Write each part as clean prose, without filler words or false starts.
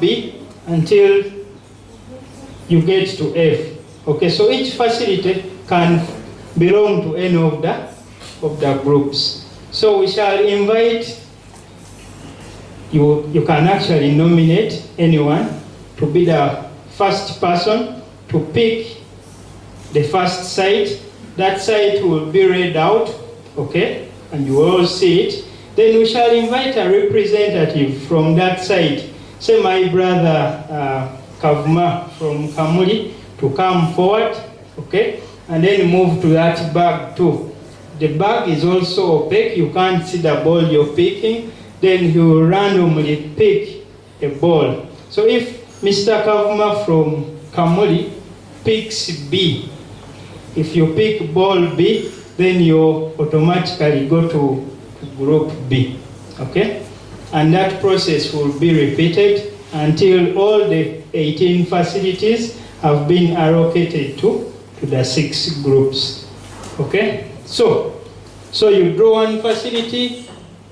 have B until you get to F. Okay, so each facility can belong to any of the groups. So we shall invite, you can actually nominate anyone to be the first person to pick the first site. That site will be read out, okay, and you will all see it. Then we shall invite a representative from that site, say my brother Kavuma from Kamuli, to come forward, okay, and then move to that bag too. The bag is also opaque, you can't see the ball you're picking. Then he will randomly pick a ball. So if Mr. Kavuma from Kamuli picks B, if you pick ball B, then you automatically go to group B, okay? And that process will be repeated until all the 18 facilities have been allocated to the 6 groups, okay? So you draw one facility,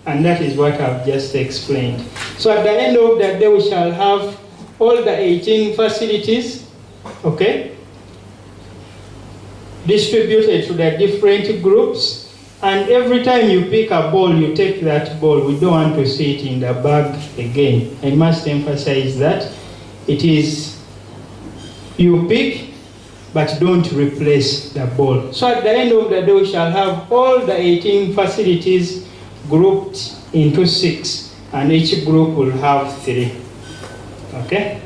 and that is what I've just explained. So at the end of the day, we shall have all the 18 facilities, okay, distributed to the different groups. And every time you pick a ball, you take that ball. We don't want to see it in the bag again. I must emphasize that. It is, you pick, but don't replace the ball. So at the end of the day, we shall have all the 18 facilities grouped into 6, and each group will have 3. Okay?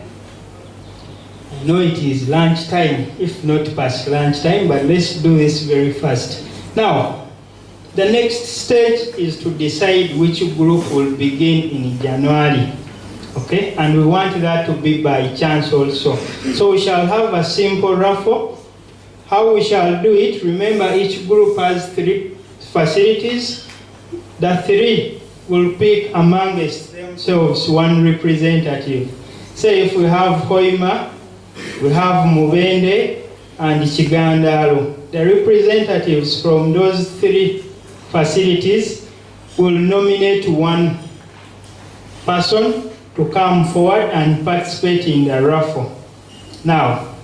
I know it is lunch time, if not past lunch time, but let's do this very fast. Now, the next stage is to decide which group will begin in January. Okay? And we want that to be by chance also. So we shall have a simple raffle. How we shall do it, remember each group has 3 facilities. The 3 will pick amongst themselves one representative. Say if we have Hoima, we have Mubende, and Chigandalo. The representatives from those 3 facilities will nominate one person to come forward and participate in the raffle. Now,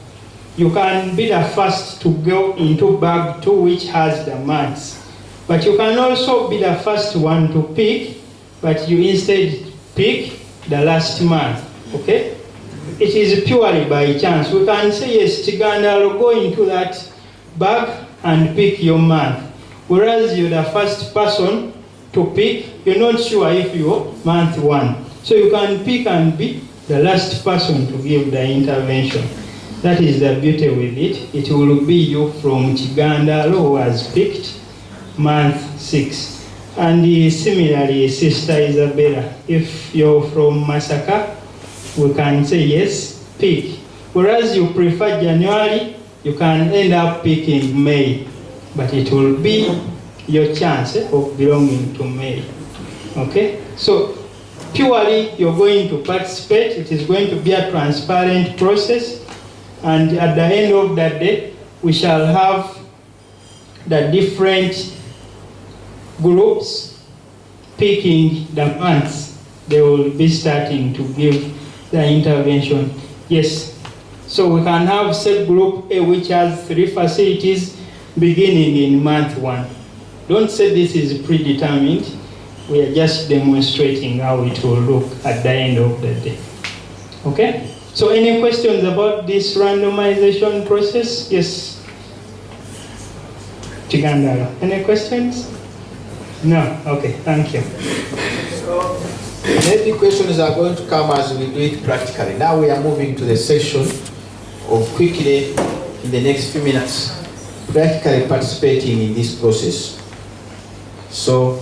you can be the first to go into bag 2, which has the marks. But you can also be the first one to pick, but you instead pick the last month, okay? It is purely by chance. We can say, yes, Chiganda will go into that bag and pick your month. Whereas you're the first person to pick, you're not sure if you're month 1. So you can pick and be the last person to give the intervention. That is the beauty with it. It will be you from Chiganda who has picked month 6. And similarly, Sister Isabella, if you're from Masaka, we can say yes, pick. Whereas you prefer January, you can end up picking May, but it will be your chance of belonging to May. Okay? So purely you're going to participate. It is going to be a transparent process, and at the end of that day, we shall have the different groups picking the months they will be starting to give the intervention. Yes, so we can have set group A, which has 3 facilities beginning in month 1. Don't say this is predetermined. We are just demonstrating how it will look at the end of the day. Okay? So any questions about this randomization process? Yes. Chigandala. Any questions? No? Okay, thank you. So, maybe questions are going to come as we do it practically. Now we are moving to the section of quickly, in the next few minutes, practically participating in this process. So,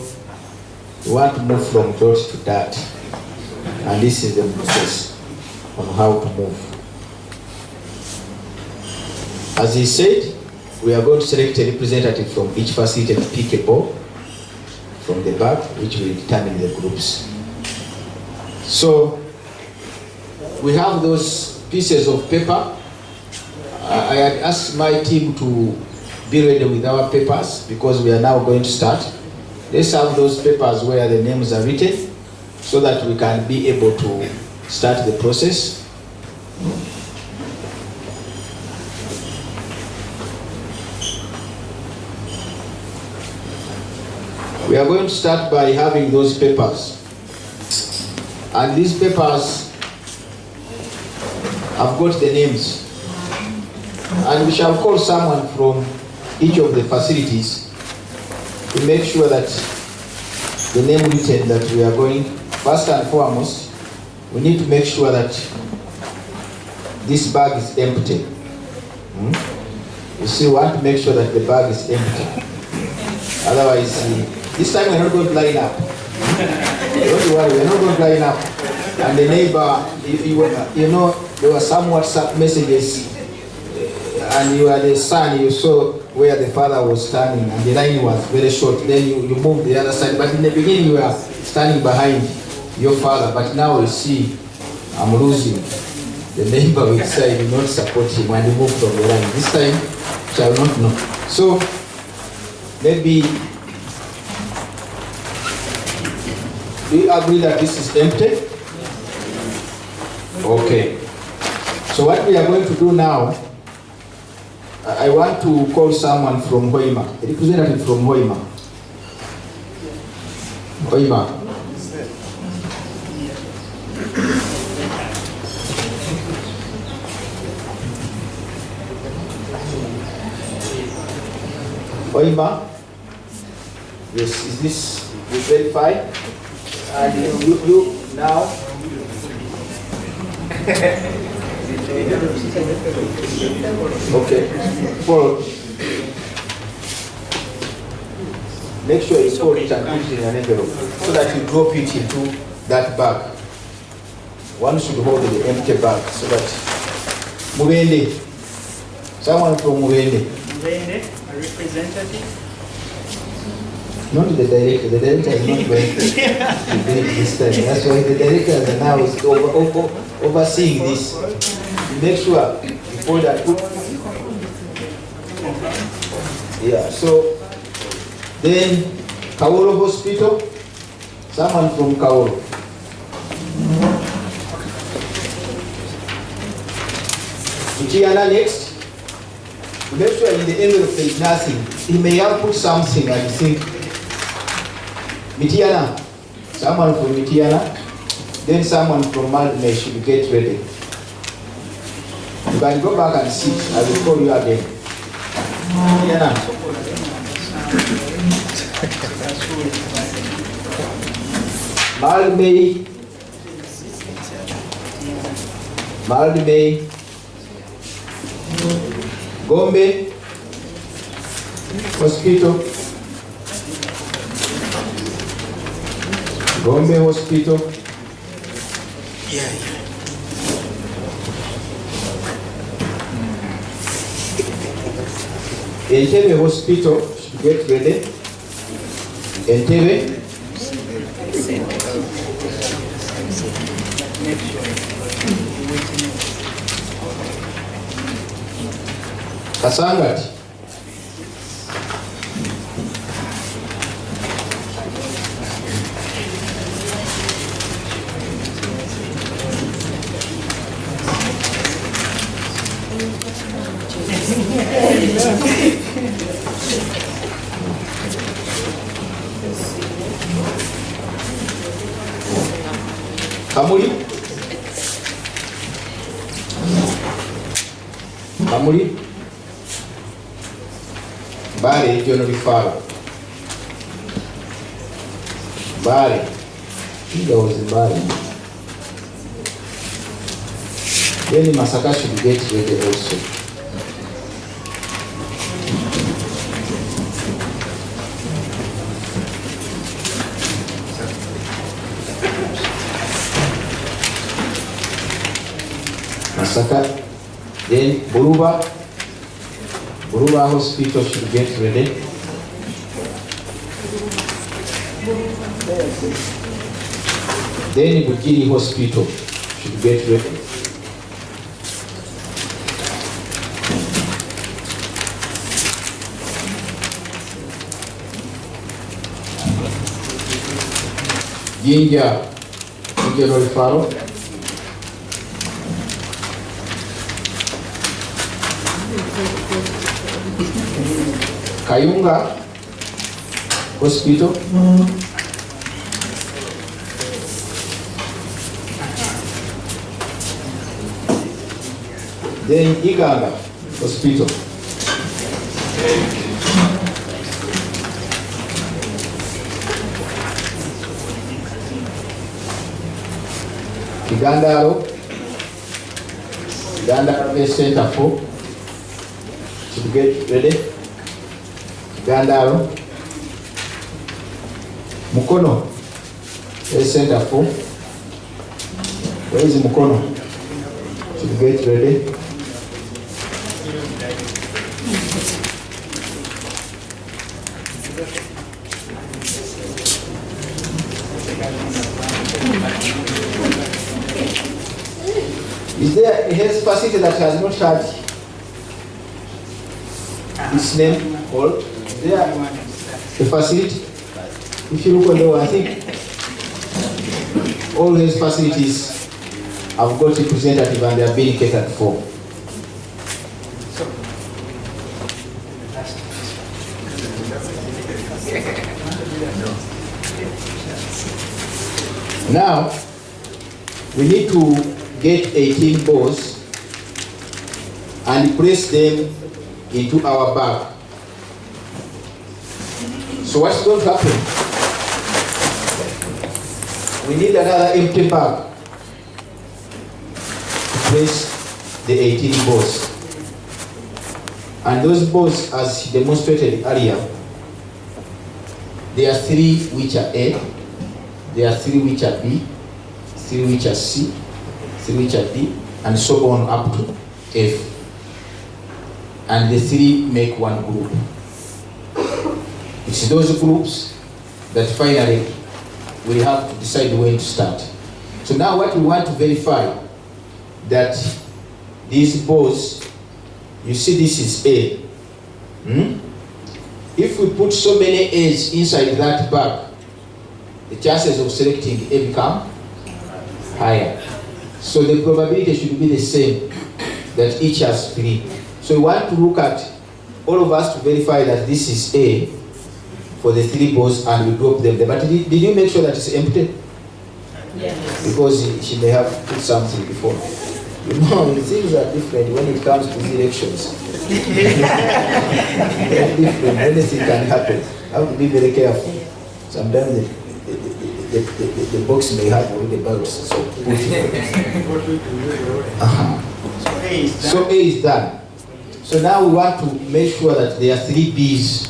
we want to move from dot to that. And this is the process on how to move. As he said, we are going to select a representative from each facility to pick a ball from the bag, which will determine the groups. So we have those pieces of paper. I had asked my team to be ready with our papers because we are now going to start. Let's have those papers where the names are written so that we can be able to start the process. We are going to start by having those papers. And these papers have got the names. And we shall call someone from each of the facilities to make sure that the name written that we are going, first and foremost, we need to make sure that this bag is empty. You see, we want to make sure that the bag is empty. Otherwise, this time we're not going to line up. Don't worry, we're not going to line up. And the neighbor, you know, there were some WhatsApp messages, and you are the son, you saw where the father was standing, and the line was very short. Then you moved the other side. But in the beginning, you were standing behind your father. But now you see, I'm losing. The neighbor will say, you not support him, and you move from the line. This time, shall not know. So, maybe, do you agree that this is empty? Okay. So what we are going to do now, I want to call someone from Hoima, a representative from Hoima. Hoima. Hoima. Yes, is this verified? And you now. Okay. Paul, make sure you fold it and put it in an envelope so that you drop it into that bag. One should hold the empty bag so that Mubende, someone from Mubende. Mubende, a representative. Not the director. The director is not going to do it this time. That's why the director now is overseeing this. You make sure before that. Yeah. So then Kaolo Hospital. Someone from Kaolo. Mutiana next. Make sure in the envelope there is nothing. He may have put something and think. Mitiana, someone from Mitiana, then someone from Maldonado should get ready. You can go back and sit. I will call you again. Mitiana. Maldonado, Gombe Hospital. Gombe Hospital. Entebbe Hospital should get ready. Entebbe. Kasangati. Kamuli. Kamuli. Bari regional referral. Bari. There was Bari. Then Masaka should get ready also. Masaka. Then Buruba Hospital should get ready. Then Bugiri Hospital should get ready. Jinja Regional Referral. Kayunga Hospital. Then Iganga Hospital. Igandaro Base Center 4. Should get ready. Igandaro. Mukono Base Center 4. Where is Mukono? Should get ready. Is there a health facility that has not had its name called? Is there a facility? If you look on the one, I think all health facilities have got representative and they are being catered for. Now, we need to get 18 balls and place them into our bag. So what's going to happen? We need another empty bag to place the 18 balls. And those balls, as demonstrated earlier, there are 3 which are A, there are 3 which are B, 3 which are C, 3 which are D, and so on up to F. And the 3 make one group. It's those groups that finally we have to decide when to start. So now what we want to verify, that these balls, you see this is A. If we put so many A's inside that bag, the chances of selecting A become higher. So the probability should be the same, that each has 3. So we want to look at all of us to verify that this is A for the 3 balls, and we drop them there. But did you make sure that it's empty? Yes. Because she may have put something before. You know, things are different when it comes to elections. They're different. Anything can happen. I have to be very careful. Sometimes the box may have all the bugs. So put it. So A is done. So now we want to make sure that there are 3 B's.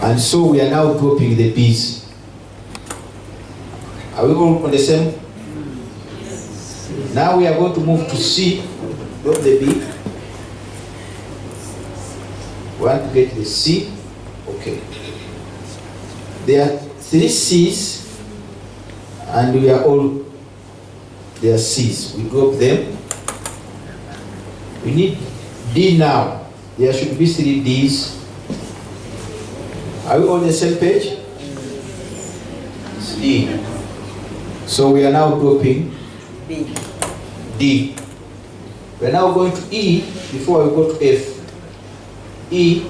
And so we are now dropping the B's. Are we all on the same? Now we are going to move to C. Drop the B. We want to get the C. Okay. There are 3 C's, and we are all, they are C's. We drop them. We need D now. There should be 3 D's. Are we on the same page? It's D. So we are now dropping D. We are now going to E before we go to F. E,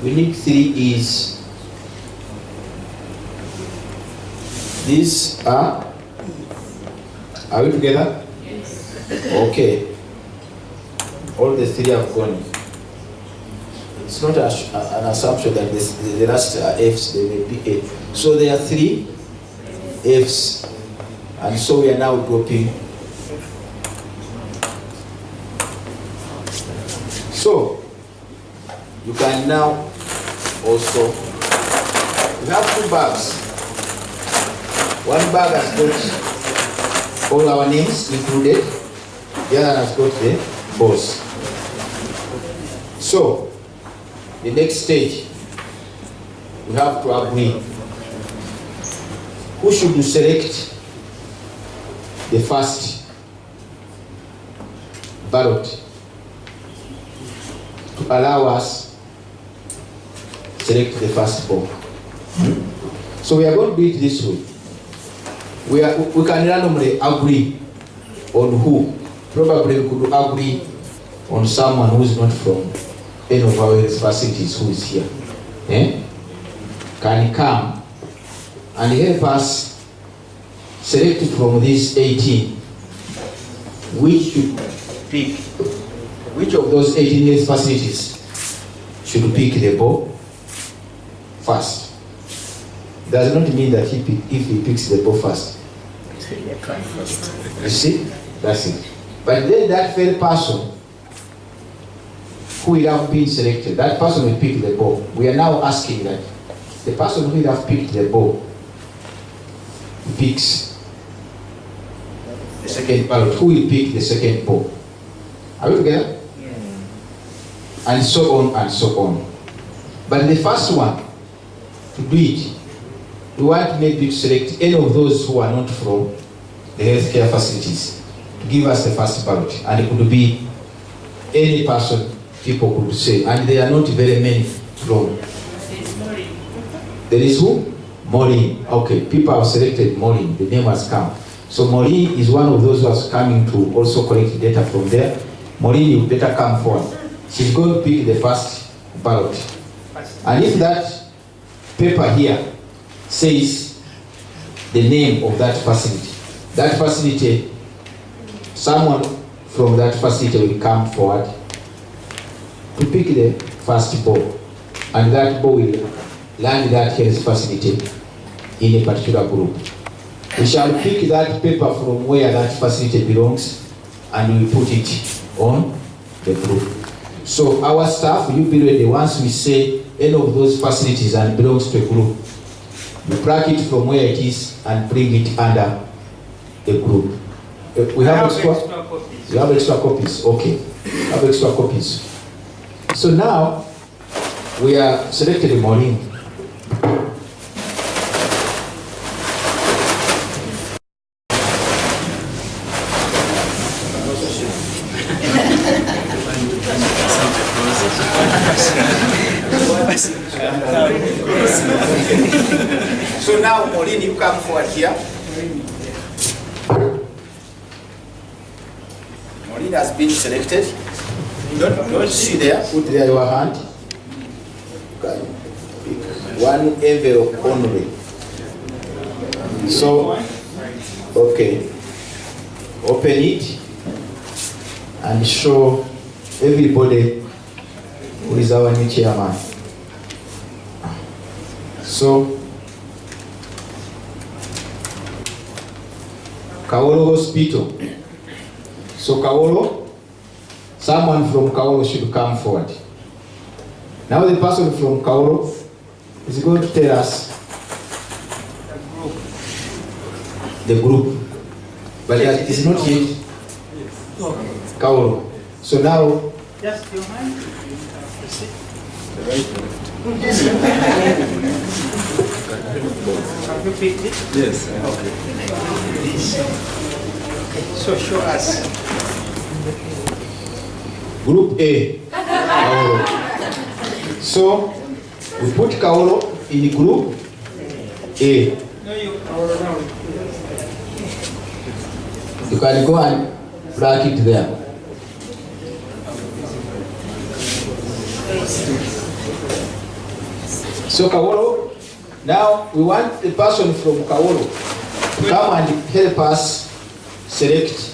we need 3 E's. These are we together? Yes. Okay. All the 3 have gone. It's not an assumption that the last are F's, they may be A. So there are 3 F's. And so we are now dropping. So, you can now also, we have 2 bags. One bag has got all our names included, the other has got the balls. So, the next stage, we have to agree. Who should select the first ballot to allow us to select the first ball? So we are going to do it this way. We can randomly agree on who. Probably we could agree on someone who is not from any of our health facilities who is here, can come and help us select from these 18 which of those 18 health facilities should pick the ball first. Does not mean that if he picks the ball first. You see? That's it. But then that very person who will have been selected, that person will pick the ball. We are now asking that the person who will have picked the ball picks the second ballot. Who will pick the second ball? Are we together? Yeah. And so on and so on. But the first one to do it, we want maybe to select any of those who are not from the healthcare facilities to give us the first ballot. And it could be any person people could say. And there are not very many from. There is who? Maureen. Okay, people have selected Maureen. The name has come. So Maureen is one of those who is coming to also collect data from there. Maureen, you better come forward. She's going to pick the first ballot. And if that paper here says the name of that facility, someone from that facility will come forward to pick the first ball. And that ball will land that health facility in a particular group. We shall pick that paper from where that facility belongs and we put it on the group. So our staff, you be ready. Once we say any of those facilities and belongs to a group, we track it from where it is and bring it under a group. We have extra copies. You have extra copies. Okay. We have extra copies. So now we are selected Maureen. So now, Maureen, you come forward here. Maureen has been selected. Don't see there. Put there your hand. One envelope only. So, okay. Open it and show everybody who is our new chairman. So, Kaolo Hospital. So Kaolo, someone from Kaolo should come forward. Now the person from Kaolo is going to tell us the group. But it is not yet Kaolo. So now, just your hand. Have you picked it? Yes. Okay. So show us. Group A. Kaolo. So we put Kaolo in group A. No, you Kaolo now. You can go and plug it there. So Kaolo, now we want the person from Kaolo to come and help us select.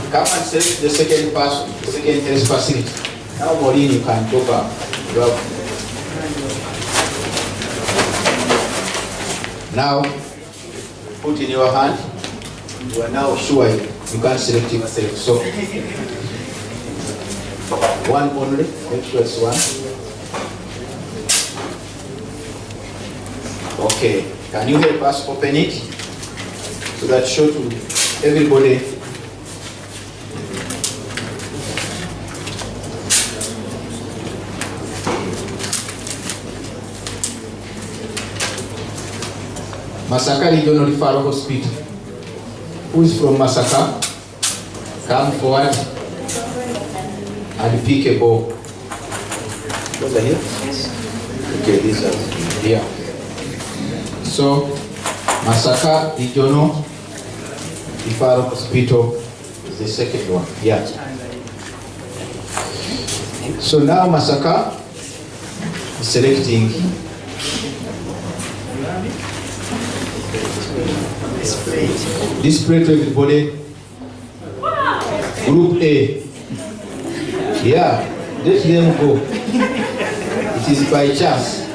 Come and select the second person, the second health facility. Now Maureen, you can go back. Now, put in your hand. You are now sure you can select yourself. So, one only. Make sure it's one. Okay. Can you help us open it so that show to everybody? Masaka Regional Referral Hospital. Who is from Masaka? Come forward and pick a ball. Those are here? Okay, these are here. So, Masaka Regional Referral Hospital is the second one. Yeah. So now Masaka is selecting display to everybody. Group A. Yeah, let them go. It is by chance.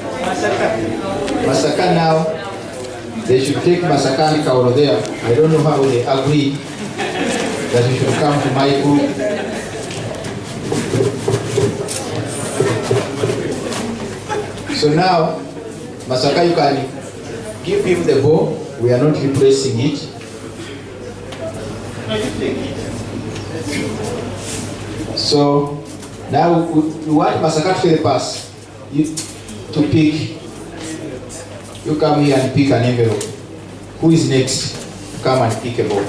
Masaka now, they should take Masaka and Kauro there. I don't know how they agreed that you should come to my group. So now, Masaka, you can give him the ball. We are not replacing it. So now we want Masaka to help us. You to pick. You come here and pick an envelope. Who is next? Come and pick a ball.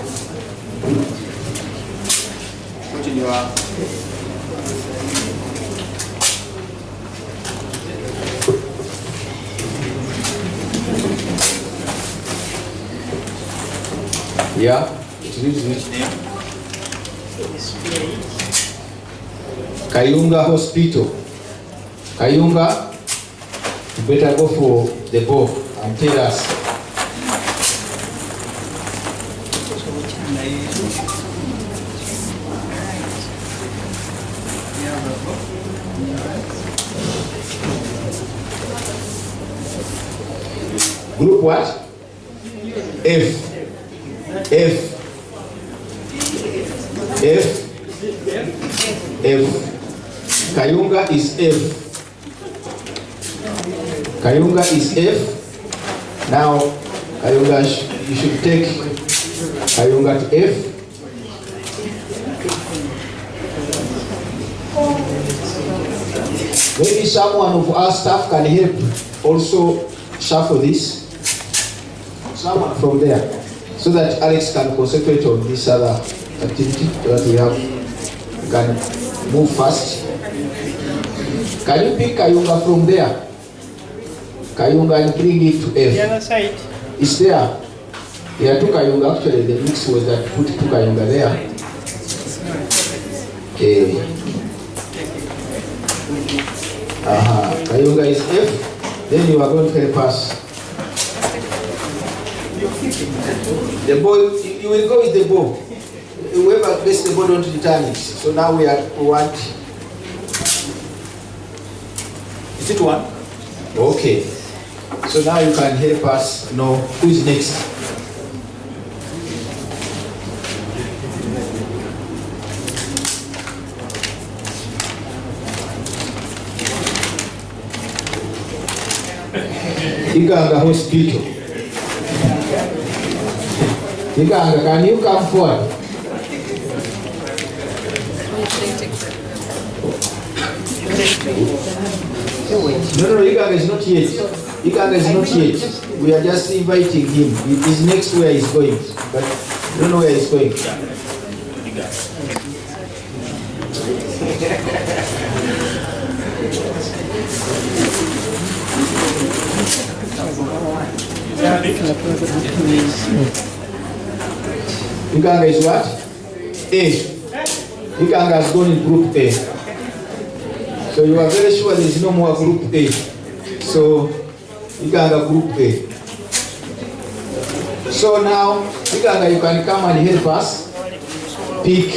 Put in your. Yeah, it is which name? Kayunga Hospital. Kayunga, you better go for the ball and tell us. Group what? F. F. F. F. Kayunga is F. Kayunga is F. Now, Kayunga, you should take Kayunga to F. Maybe someone of our staff can help also shuffle this. Someone from there. So that Alex can concentrate on this other activity that we have. We can move fast. Can you pick Kayunga from there? Kayunga and bring it to F. The other side. It's there. There are two Kayunga. Actually, the mix was that put two Kayunga there. Okay. Kayunga is F. Then you are going to help us. The ball, you will go with the ball. Whoever gets the ball don't return it. So now we want. Is it one? Okay. So now you can help us know who is next. Iganga Hospital. Iganga, can you come forward? No, Iganga is not yet. Iganga is not yet. We are just inviting him. He is next where he's going, but I don't know where he's going. Iganga is what? A. Iganga has gone in group A. So you are very sure there is no more group A. So Iganga group A. So now Iganga, you can come and help us pick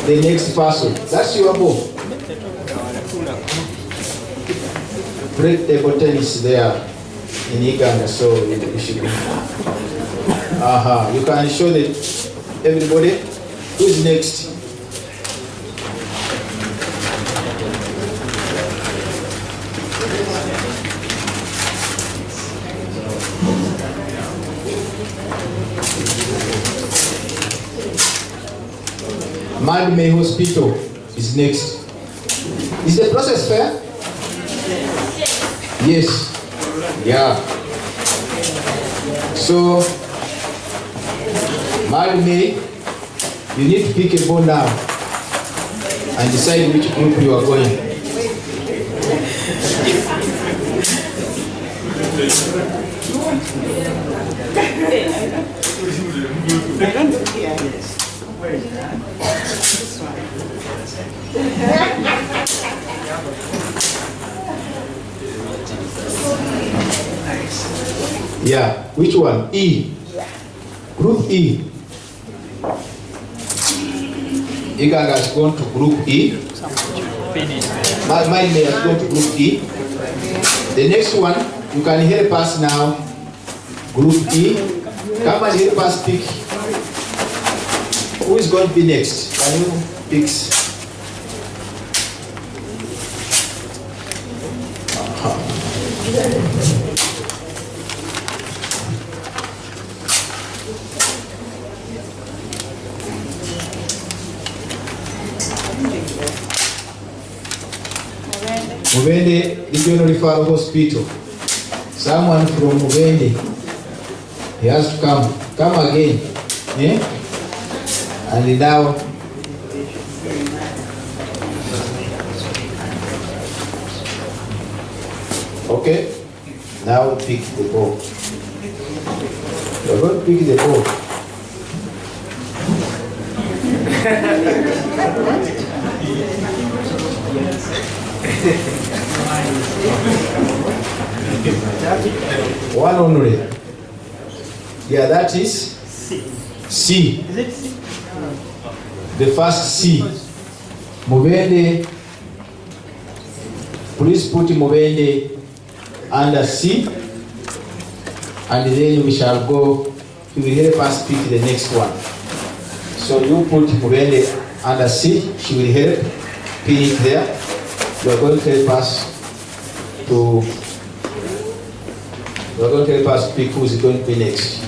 the next person. That's your ball. Break table tennis there in Iganga, so you should be. You can show that everybody. Who's next? May Hospital is next. Is the process fair? Yes. Yeah. So, May, you need to pick a ball now and decide which group you are going. Yeah, which one? E. Group E. Igang has gone to group E. Mine may have gone to group E. The next one, you can help us now. Group E. Come and help us pick. Who is going to be next? Can you pick? Mubende Regional Referral Hospital. Someone from Mubende. He has to come. Come again. Eh? And now, okay. Now pick the ball. You're going to pick the ball. One only. Yeah, that is C. Is it C? The first C. Mubende. Please put Mubende under C. And then we shall go. He will help us pick the next one. So you put Mubende under C. She will help pin it there. You are going to help us to. You are going to help us pick who is going to be next.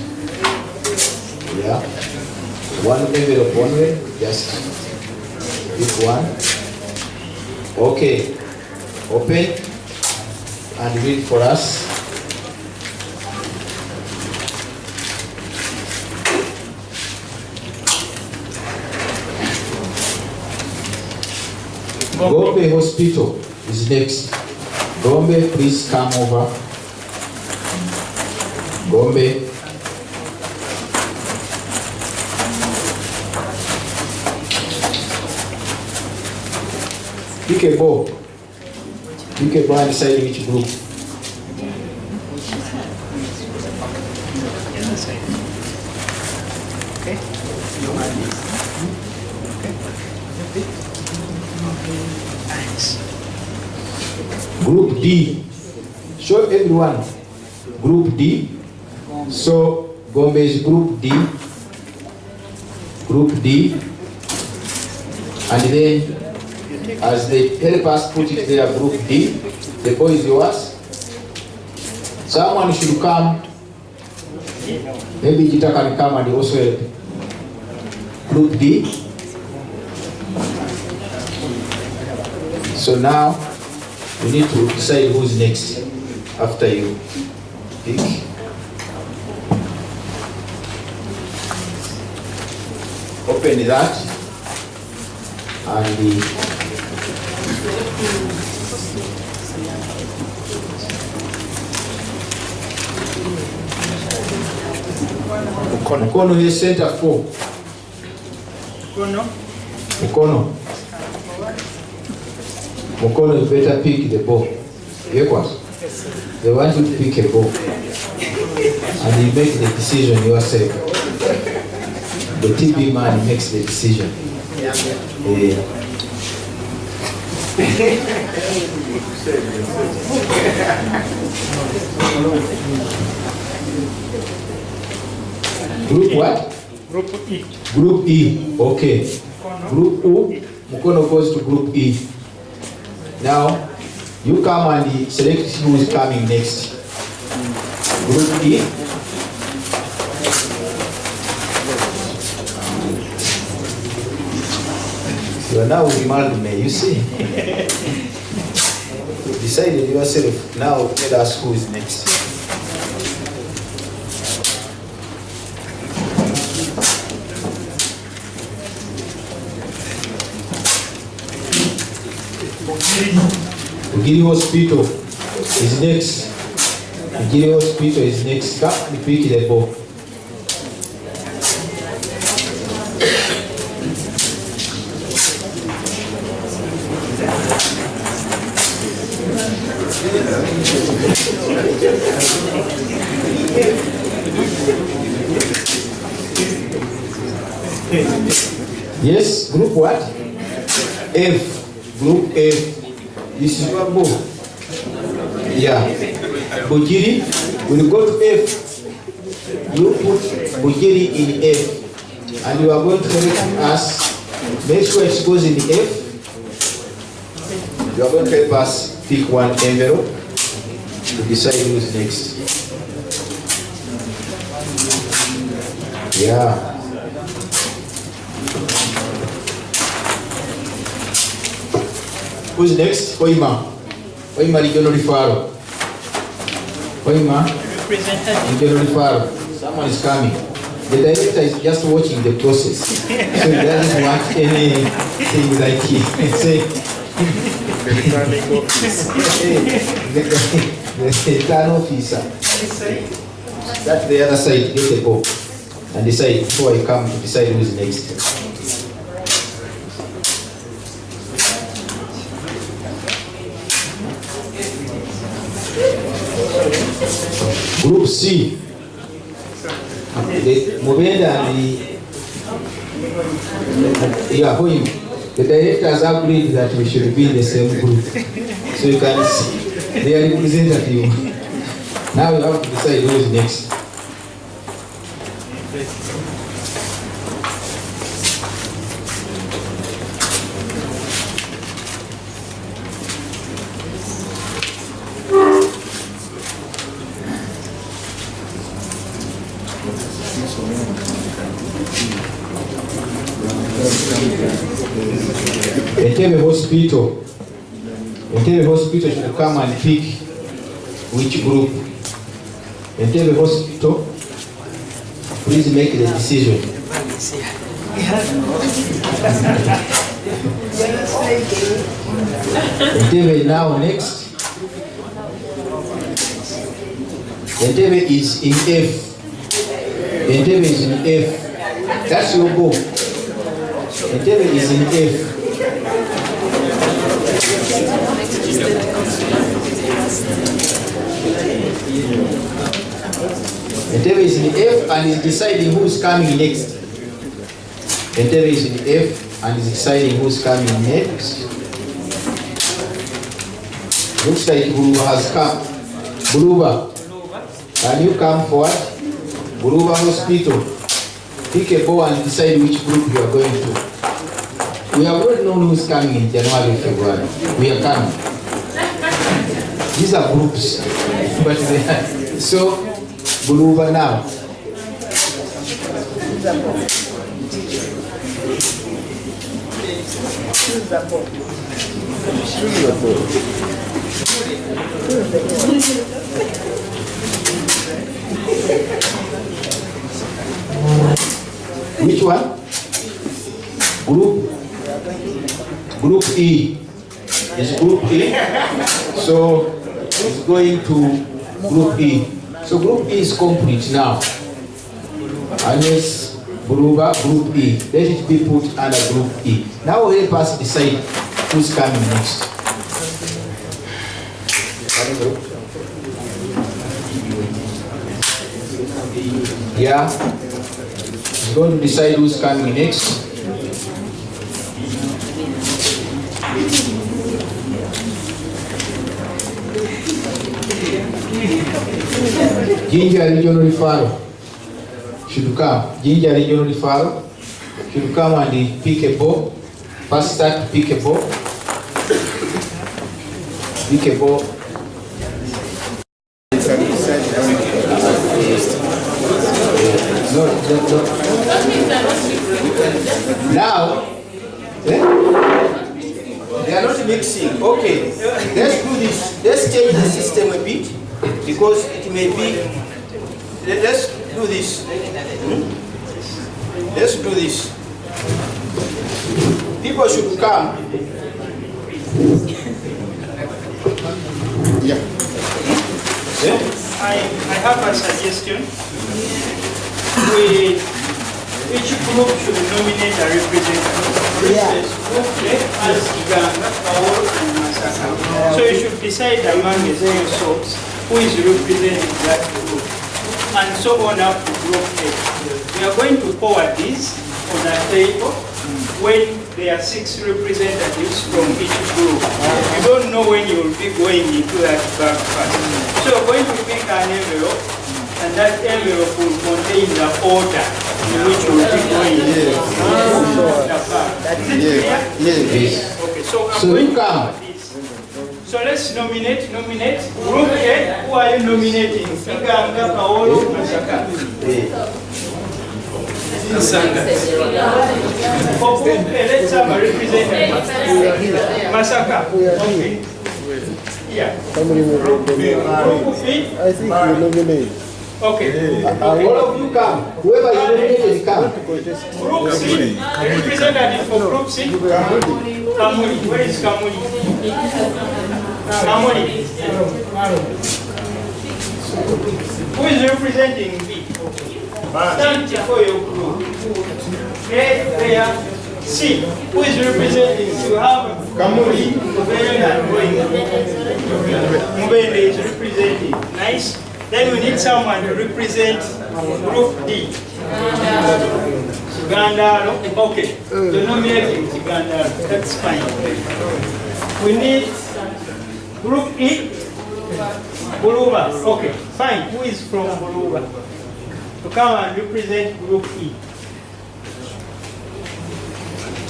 Yeah. One envelope only. Just pick one. Okay. Open and read for us. Gombe Hospital is next. Gombe, please come over. Gombe. Pick a ball. Pick a ball and decide which group. Group D. Show everyone. Group D. So Gombe is group D. Group D. And then as they help us put it there, group D. The ball is yours. Someone should come. Maybe Jita can come and also help. Group D. So now we need to decide who's next after you pick. Open that and Mukono is center 4. Mukono, you better pick the ball. They want you to pick a ball. And you make the decision yourself. The TV man makes the decision. Group what? Group E. Group E. Okay. Group U. Mukono goes to group E. Now, you come and select who is coming next. Group E. You are now with me, you see. You decided yourself. Now tell us who is next. Ugiri Hospital is next. Ugiri Hospital is next. Come and pick the ball. Yes, group what? F. Group F. This is what book. Yeah. Bujiri. When you go to F, you put Bujiri in F. And you are going to help us. Make sure it goes in the F. You are going to help us pick one envelope to decide who's next. Yeah. Who's next? Koima. Koima regional referral. Koima regional referral. Someone is coming. The director is just watching the process. So he doesn't want anything like it. Say, the return officer. That's the other side. Get the ball and decide before I come to decide who is next. Group C. Mubenda and the directors agreed that we should be in the same group. So you can see they are representative. Now we have to decide who is next. Entebbe Hospital should come and pick which group. Entebbe Hospital, please make the decision. Entebbe now next. Entebbe is in F. Entebbe is in F. That's your goal. Entebbe is in F. Entebbe is in F and is deciding who is coming next. Entebbe is in F and is deciding who is coming next. Looks like Buluba has come. Buluba, can you come forward? Buluba Hospital. Pick a ball and decide which group you are going to. We have already known who is coming in January, February. We are coming. These are groups, but they are, so Buluba now. Which one? Group E. Is Group E. So it's going to Group E. So Group E is complete now. Unless Buluba, Group E. Let it be put under Group E. Now we'll help us decide who's coming next. Yeah. We're going to decide who's coming next. Ginger regional referral should come. Ginger regional referral should come and pick a ball. First start, pick a ball. Pick a ball. No. Now, they are not mixing. Okay, let's do this. Let's change the system a bit because it may be. Let's do this. Let's do this. People should come. Yeah. I have a suggestion. Each group should nominate a representative. For instance, group A has Iganga, Kaol, and Masaka. So you should decide among the yourselves who is representing that group. and so on up to group A. We are going to forward these on a table when there are 6 representatives from each group. You don't know when you will be going into that bag first. So we're going to pick an envelope, and that envelope will contain the order in which you will be going into the bag. Is it clear? Yes. Okay, so I'm So going you to come. cover this. So let's nominate. Group A, who are you nominating? Iganga, Paolo, Masaka. For group A, let's have a representative. Masaka. Okay. Yeah. Group B. I think you nominate. Okay. All of you come. Whoever is nominated, come. Group C. A representative for group C. Kamuli. Where is Kamuli? Kamuli. Who is representing B? Stand for your group. A, there. C. Who is representing? You have Kamuli. Mubende is representing. Nice. Then we need someone to represent group D. Gandaro. Okay. You're nominating Gandaro. That's fine. We need group E. Buluba. Okay. Fine. Who is from Buluba? To come and represent group E.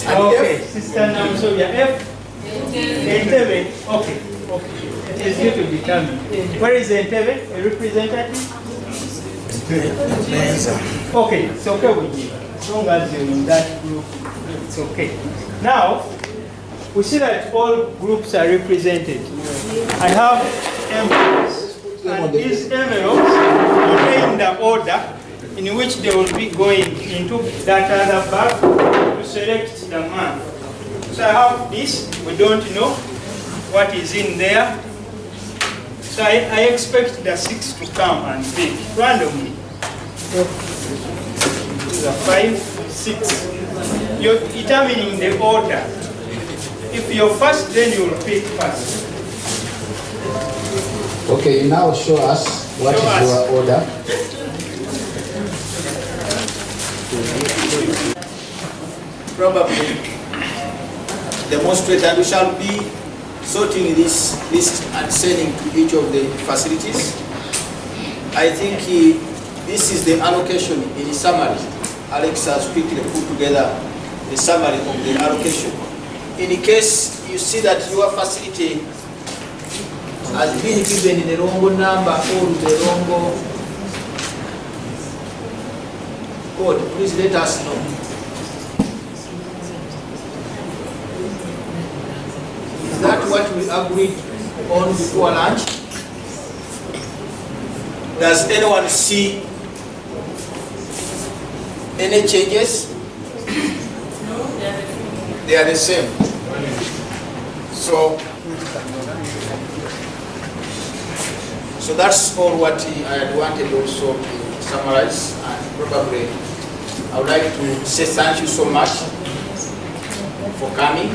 Okay. Sister Namsoya. F. Entebbe. Okay. Okay. It is you to determine. Where is Entebbe? A representative? Okay, it's okay with you. As long as you're in that group, it's okay. Now, we see that all groups are represented. I have envelopes, and these envelopes contain the order in which they will be going into that other bag to select the man. So I have this, we don't know what is in there. So I expect the 6 to come and pick randomly. The 5, 6. You're determining the order. If you're first, then you'll pick first. Okay, you now show us what is your order. Probably demonstrate, and we shall be sorting this list and sending to each of the facilities. I think this is the allocation in summary. Alex has quickly put together the summary of the allocation. In case you see that your facility has been given the wrong number or the wrong code, please let us know. Is that what we agreed on before lunch? Does anyone see any changes? They are the same. So that's all what I had wanted also to summarize, and probably I would like to say thank you so much for coming,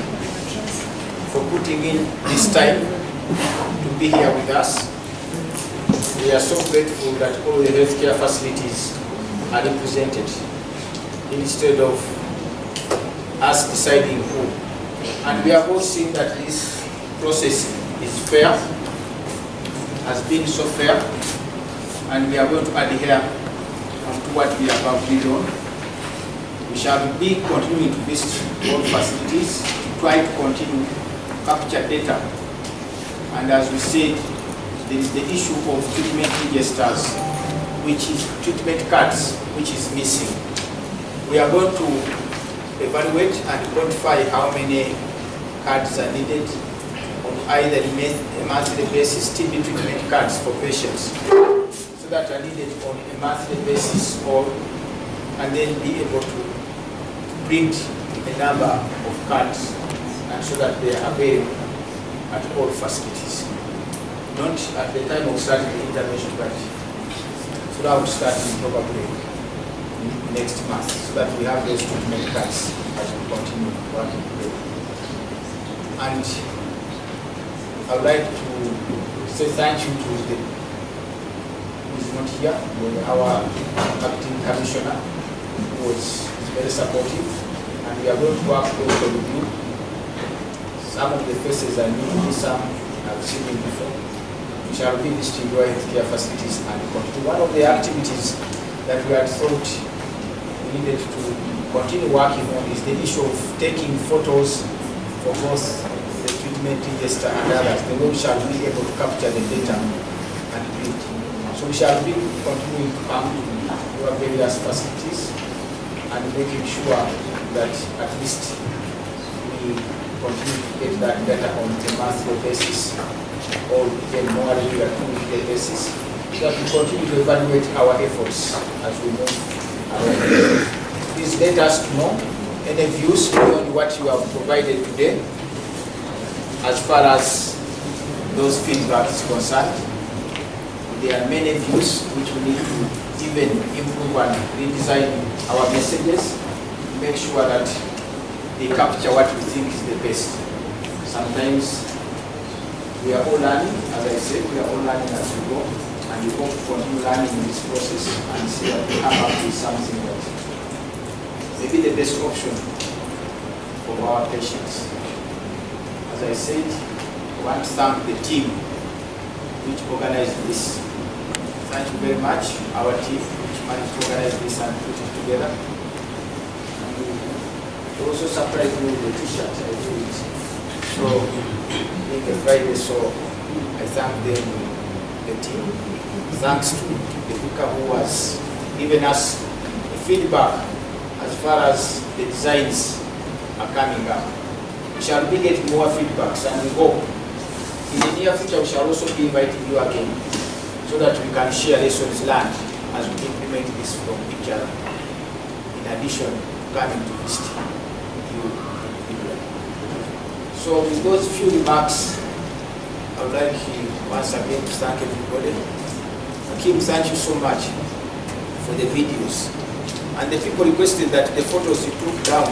for putting in this time to be here with us. We are so grateful that all the healthcare facilities are represented instead of us deciding who. And we have all seen that this process is fair, has been so fair, and we are going to adhere to what we have agreed on. We shall be continuing to visit all facilities to try to continue to capture data. And as we said, there is the issue of treatment registers, which is treatment cards, which is missing. We are going to evaluate and quantify how many cards are needed on either a monthly basis, TB treatment cards for patients, so that are needed on a monthly basis, or and then be able to print a number of cards, and so that they are available at all facilities. Not at the time of starting the intervention, but so that will start probably next month, so that we have those treatment cards as we continue working together. And I would like to say thank you to the who is not here, our acting commissioner, who was very supportive, and we are going to work closely with you. Some of the faces are new, some I've seen them before. We shall be visiting your healthcare facilities and continue. One of the activities that we had thought we needed to continue working on is the issue of taking photos for both the treatment register and others. The way we shall be able to capture the data and build. So we shall be continuing to come to your various facilities and making sure that at least we continue to get that data on a monthly basis or even more regular weekly basis, so that we continue to evaluate our efforts as we move around. Please let us know any views beyond what you have provided today as far as those feedback is concerned. There are many views which we need to even improve and redesign our messages to make sure that they capture what we think is the best. Sometimes we are all learning, as I said, we are all learning as we go, and we hope to continue learning in this process and see that we come up with something that may be the best option for our patients. As I said, I want to thank the team which organized this. Thank you very much, our team which managed to organize this and put it together. They also surprised me with the t-shirt I do it. So, being a Friday, so I thank them, the team. Thanks to the speaker who has given us the feedback as far as the designs are coming up. We shall be getting more feedbacks, and we hope in the near future we shall also be inviting you again so that we can share lessons learned as we implement this from each other, in addition to coming to visit you. So with those few remarks, I would like once again to thank everybody. Akim, thank you so much for the videos. And the people requested that the photos you took down,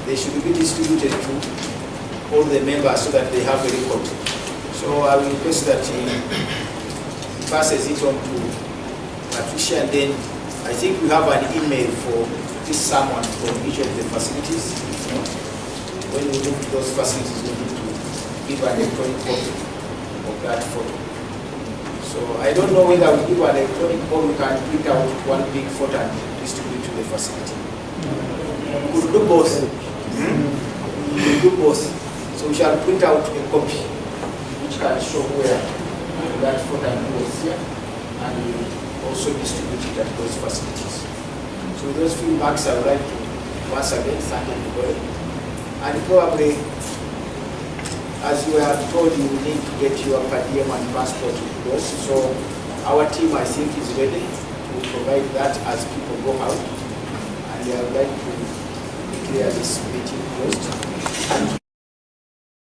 they should be distributed to all the members so that they have a record. So I will request that he passes it on to Patricia, and then I think we have an email for this someone from each of the facilities. If not, when we move to those facilities, we need to give an electronic copy of that photo. So I don't know whether we give an electronic or we can print out one big photo and distribute to the facility. We could do both. We could do both. So we shall print out a copy which can show where that photo was here, and we also distribute it at those facilities. So with those few remarks, I would like to once again thank everybody. And probably, as you have told, you will need to get your per diem and transport to those. So our team, I think, is ready to provide that as people go out. And I would like to declare this meeting closed.